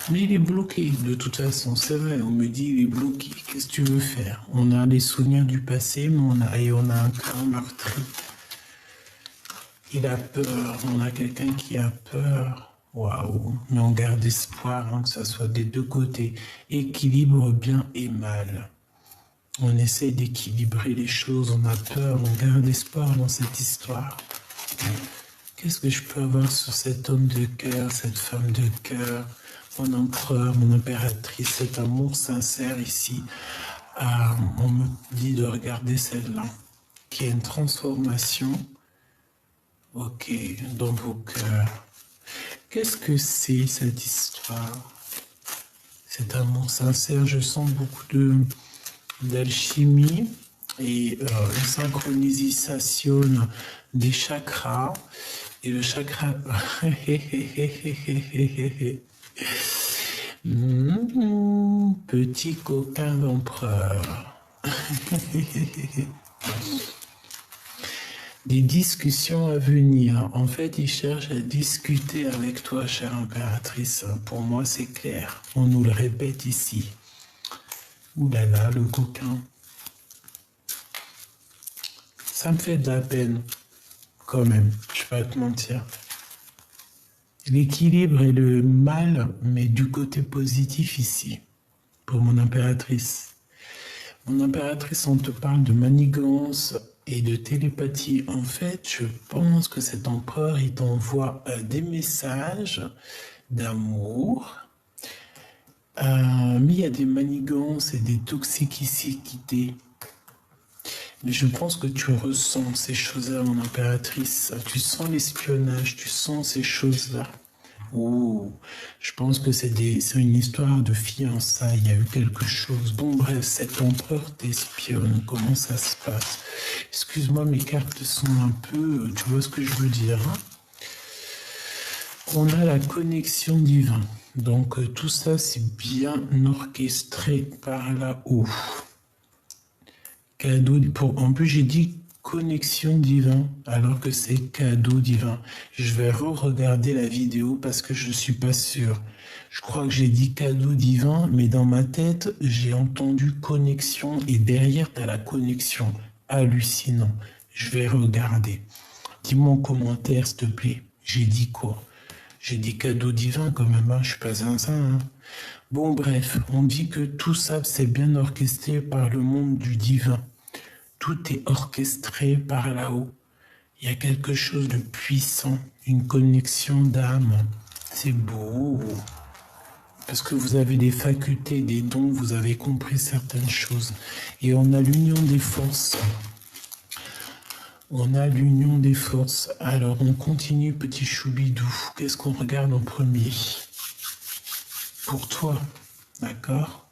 Mais il est bloqué, de toute façon, c'est vrai, on me dit il est bloqué, qu'est-ce que tu veux faire? On a les souvenirs du passé, mais on a un cœur meurtri. Il a peur, on a quelqu'un qui a peur. Waouh, mais on garde espoir, hein, que ça soit des deux côtés. Équilibre bien et mal. On essaie d'équilibrer les choses, on a peur, on garde espoir dans cette histoire. Qu'est-ce que je peux avoir sur cet homme de cœur, cette femme de cœur, mon empereur, mon impératrice, cet amour sincère ici? On me dit de regarder celle-là, qui est une transformation, ok, dans vos cœurs. Qu'est-ce que c'est cette histoire? Cet amour sincère, je sens beaucoup d'alchimie et une synchronisation des chakras. Et le chakra... petit coquin d'empereur. Des discussions à venir. En fait, il cherche à discuter avec toi, chère impératrice. Pour moi, c'est clair. On nous le répète ici. Ouh là là, le coquin. Ça me fait de la peine, quand même. Je vais pas te mentir. L'équilibre est le mal, mais du côté positif ici, pour mon impératrice. Mon impératrice, on te parle de manigance et de télépathie. En fait, je pense que cet empereur, il t'envoie des messages d'amour, mais il y a des manigances et des toxicités. Mais je pense que tu ressens ces choses-là, mon impératrice. Tu sens l'espionnage, tu sens ces choses-là. Oh, je pense que c'est une histoire de fiançailles. Il y a eu quelque chose. Bon, bref, cet empereur t'espionne. Comment ça se passe? Excuse-moi, mes cartes sont un peu. Tu vois ce que je veux dire, hein? On a la connexion divine. Donc, tout ça, c'est bien orchestré par là-haut. Cadeau en plus, j'ai dit connexion divin, alors que c'est cadeau divin. Je vais re-regarder la vidéo parce que je suis pas sûr. Je crois que j'ai dit cadeau divin, mais dans ma tête, j'ai entendu connexion et derrière, tu as la connexion. Hallucinant. Je vais regarder. Dis-moi en commentaire, s'il te plaît. J'ai dit quoi? J'ai dit cadeau divin quand même, hein. Je suis pas zinzin, hein. Bon, bref, on dit que tout ça, c'est bien orchestré par le monde du divin. Tout est orchestré par là-haut. Il y a quelque chose de puissant, une connexion d'âme. C'est beau. Parce que vous avez des facultés, des dons, vous avez compris certaines choses. Et on a l'union des forces. On a l'union des forces. Alors, on continue, petit choubidou. Qu'est-ce qu'on regarde en premier? Pour toi, d'accord?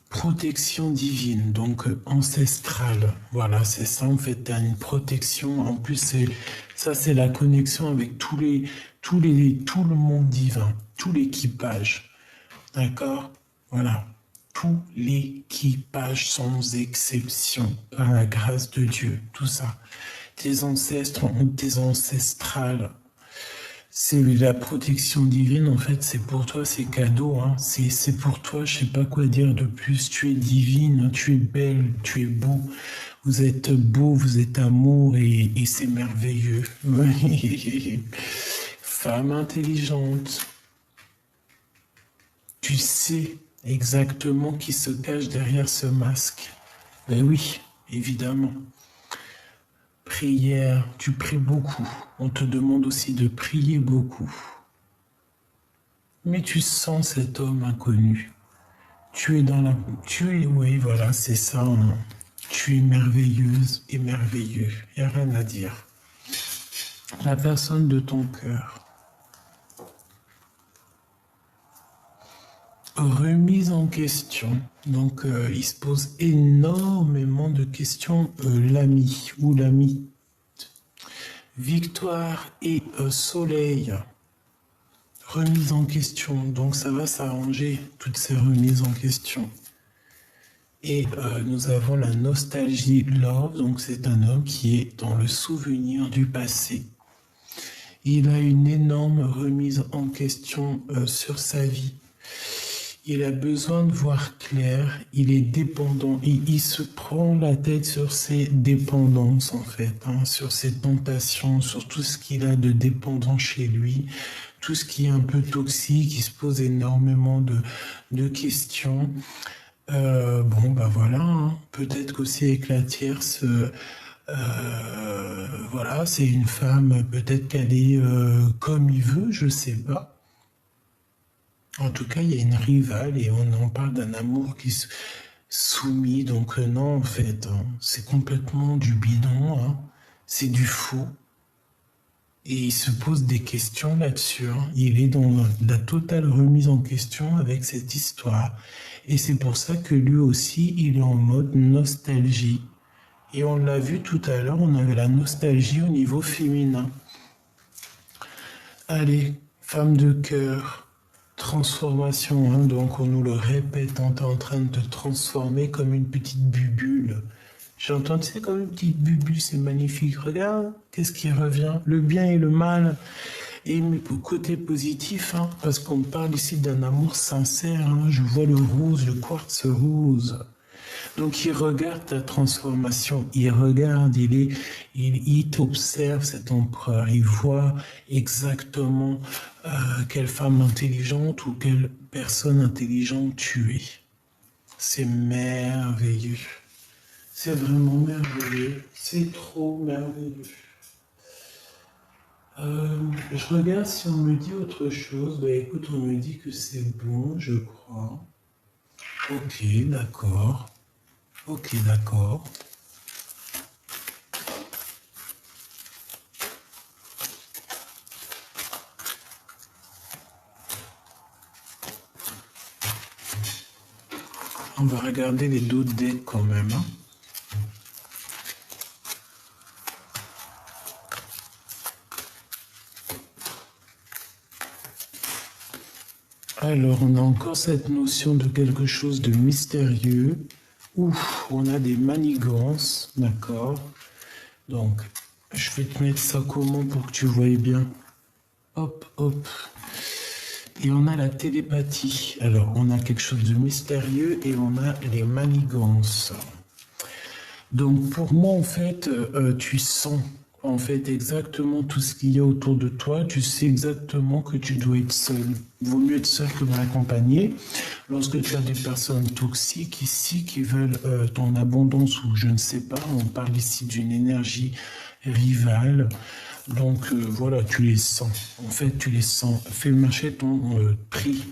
Protection divine, donc ancestrale. Voilà, c'est ça en fait, tu as une protection. En plus, ça c'est la connexion avec tout le monde divin, tout l'équipage. D'accord? Voilà. Tout l'équipage sans exception, par la grâce de Dieu, tout ça. Tes ancêtres ont tes ancestrales. C'est la protection divine, en fait, c'est pour toi, c'est cadeau, hein. C'est pour toi, je sais pas quoi dire de plus. Tu es divine, tu es belle, tu es beau. Vous êtes beau, vous êtes amour et c'est merveilleux. Femme intelligente. Tu sais exactement qui se cache derrière ce masque. Ben oui, évidemment. Prière, tu pries beaucoup. On te demande aussi de prier beaucoup. Mais tu sens cet homme inconnu. Tu es dans la... Tu es... Oui, voilà, c'est ça. Hein. Tu es merveilleuse et merveilleux. Il n'y a rien à dire. La personne de ton cœur. Remise en question. Donc, il se pose énormément de questions, l'ami ou l'ami. Victoire et soleil. Remise en question. Donc, ça va s'arranger, toutes ces remises en question. Et nous avons la nostalgie love. Donc, c'est un homme qui est dans le souvenir du passé. Il a une énorme remise en question sur sa vie. Il a besoin de voir clair, il est dépendant, il se prend la tête sur ses dépendances en fait, hein, sur ses tentations, sur tout ce qu'il a de dépendant chez lui, tout ce qui est un peu toxique, il se pose énormément de questions. Bon, bah voilà, hein, peut-être qu'aussi avec la tierce, voilà, c'est une femme, peut-être qu'elle est comme il veut, je sais pas. En tout cas, il y a une rivale et on en parle d'un amour qui se soumis. Donc non, en fait, hein, c'est complètement du bidon, hein, c'est du faux. Et il se pose des questions là-dessus. Hein. Il est dans la totale remise en question avec cette histoire. Et c'est pour ça que lui aussi, il est en mode nostalgie. Et on l'a vu tout à l'heure, on avait la nostalgie au niveau féminin. Allez, femme de cœur. Transformation, hein, donc on nous le répète, on est en train de te transformer comme une petite bubule. J'entends, tu sais, comme une petite bubule, c'est magnifique. Regarde, qu'est-ce qui revient? Le bien et le mal. Et côté positif, hein, parce qu'on parle ici d'un amour sincère, hein, je vois le rose, le quartz rose. Donc il regarde ta transformation, il regarde, il t'observe cet empereur, il voit exactement quelle femme intelligente ou quelle personne intelligente tu es. C'est merveilleux. C'est vraiment merveilleux. C'est trop merveilleux. Je regarde si on me dit autre chose. Bah écoute, on me dit que c'est bon, je crois. Ok, d'accord. Ok, d'accord. On va regarder les d'autres decks quand même. Hein. Alors, on a encore cette notion de quelque chose de mystérieux. Ouf, on a des manigances, d'accord. Donc, je vais te mettre ça comment pour que tu voyes bien. Hop, hop. Et on a la télépathie. Alors, on a quelque chose de mystérieux et on a les manigances. Donc, pour moi, en fait, tu sens en fait exactement tout ce qu'il y a autour de toi. Tu sais exactement que tu dois être seul. Vaut mieux être seul que mal accompagné. Lorsque tu as des personnes toxiques ici qui veulent ton abondance ou je ne sais pas, on parle ici d'une énergie rivale. Donc voilà, tu les sens. En fait, tu les sens. Fais marcher ton prix.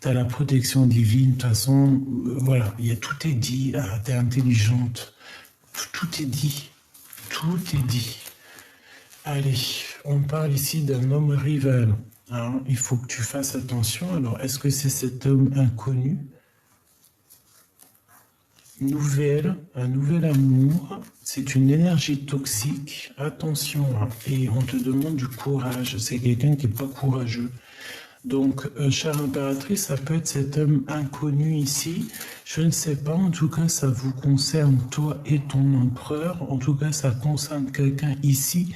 Tu as la protection divine. De toute façon, voilà, tout est dit. Ah, tu es intelligente. Tout est dit. Tout est dit. Allez, on parle ici d'un homme rival. Hein, il faut que tu fasses attention. Alors, est-ce que c'est cet homme inconnu? Un nouvel amour, c'est une énergie toxique. Attention, hein, et on te demande du courage. C'est quelqu'un qui n'est pas courageux. Donc, chère impératrice, ça peut être cet homme inconnu ici. Je ne sais pas, en tout cas, ça vous concerne, toi et ton empereur. En tout cas, ça concerne quelqu'un ici.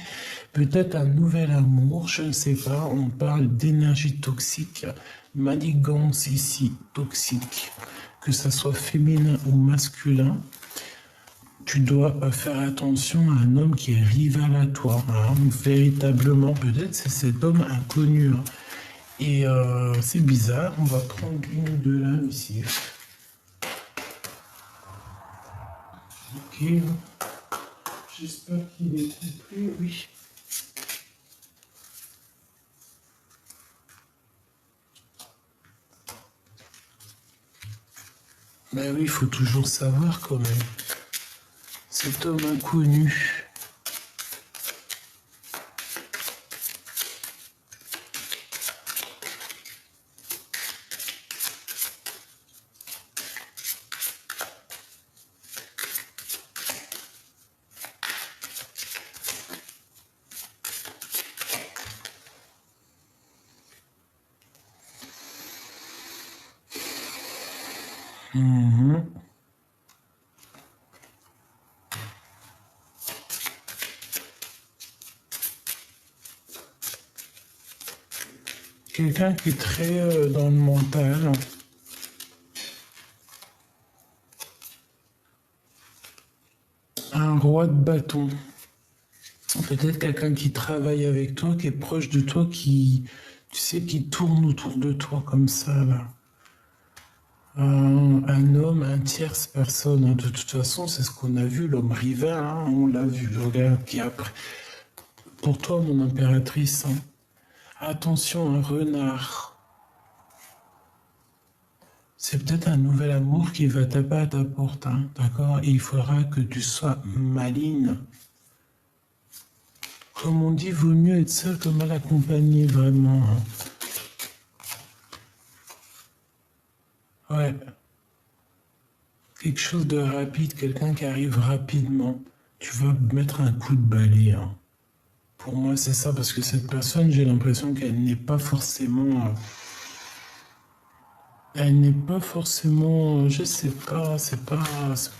Peut-être un nouvel amour, je ne sais pas. On parle d'énergie toxique, manigance ici, toxique. Que ça soit féminin ou masculin, tu dois faire attention à un homme qui est rival à toi. Hein. Véritablement, peut-être c'est cet homme inconnu. Hein. Et c'est bizarre, on va prendre une ou deux là ici. Ok. J'espère qu'il est complet, oui. Ben oui, il faut toujours savoir quand même. Cet homme inconnu. Quelqu'un qui est très dans le mental. Un roi de bâton. Peut-être quelqu'un qui travaille avec toi, qui est proche de toi, qui, tu sais, qui tourne autour de toi comme ça, là. Un homme, un tierce personne. Hein. De toute façon, c'est ce qu'on a vu, l'homme rival, hein, on l'a vu. Regarde, qui après. Pour toi, mon impératrice, hein. Attention, un renard. C'est peut-être un nouvel amour qui va taper à ta porte, hein, d'accord? Et il faudra que tu sois maligne. Comme on dit, vaut mieux être seul que mal accompagné, vraiment. Hein. Ouais. Quelque chose de rapide, quelqu'un qui arrive rapidement. Tu vas mettre un coup de balai. Hein. Pour moi, c'est ça, parce que cette personne, j'ai l'impression qu'elle n'est pas forcément... elle n'est pas forcément... je sais pas, c'est pas...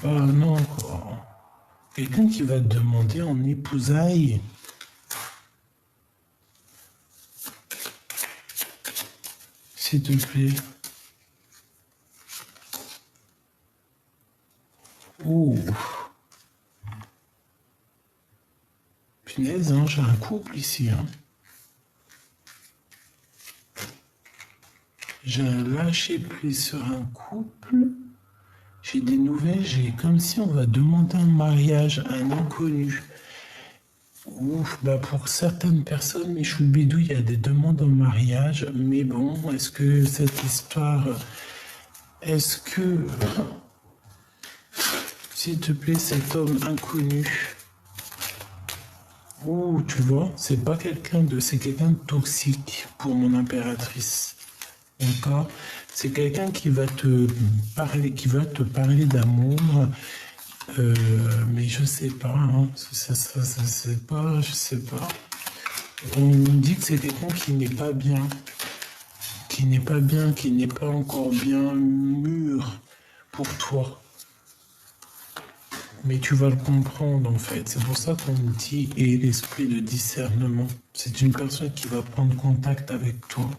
non, quoi. Quelqu'un qui va te demander en épousailles. S'il te plaît. Oh. Punaise, hein, j'ai un couple ici. Hein. J'ai un lâcher prise sur un couple. J'ai des nouvelles, j'ai comme si on va demander un mariage à un inconnu. Ouf, bah pour certaines personnes, mes choux bidou, il y a des demandes en mariage. Mais bon, est-ce que cette histoire... est-ce que... s'il te plaît, cet homme inconnu... oh, tu vois, c'est pas quelqu'un de... c'est quelqu'un de toxique pour mon impératrice. D'accord? C'est quelqu'un qui va te parler d'amour, mais je sais pas, hein, c'est pas, je sais pas. On me dit que c'est quelqu'un qui n'est pas bien, qui n'est pas bien, qui n'est pas encore bien mûr pour toi. Mais tu vas le comprendre en fait. C'est pour ça qu'on me dit et l'esprit de discernement. C'est une personne qui va prendre contact avec toi.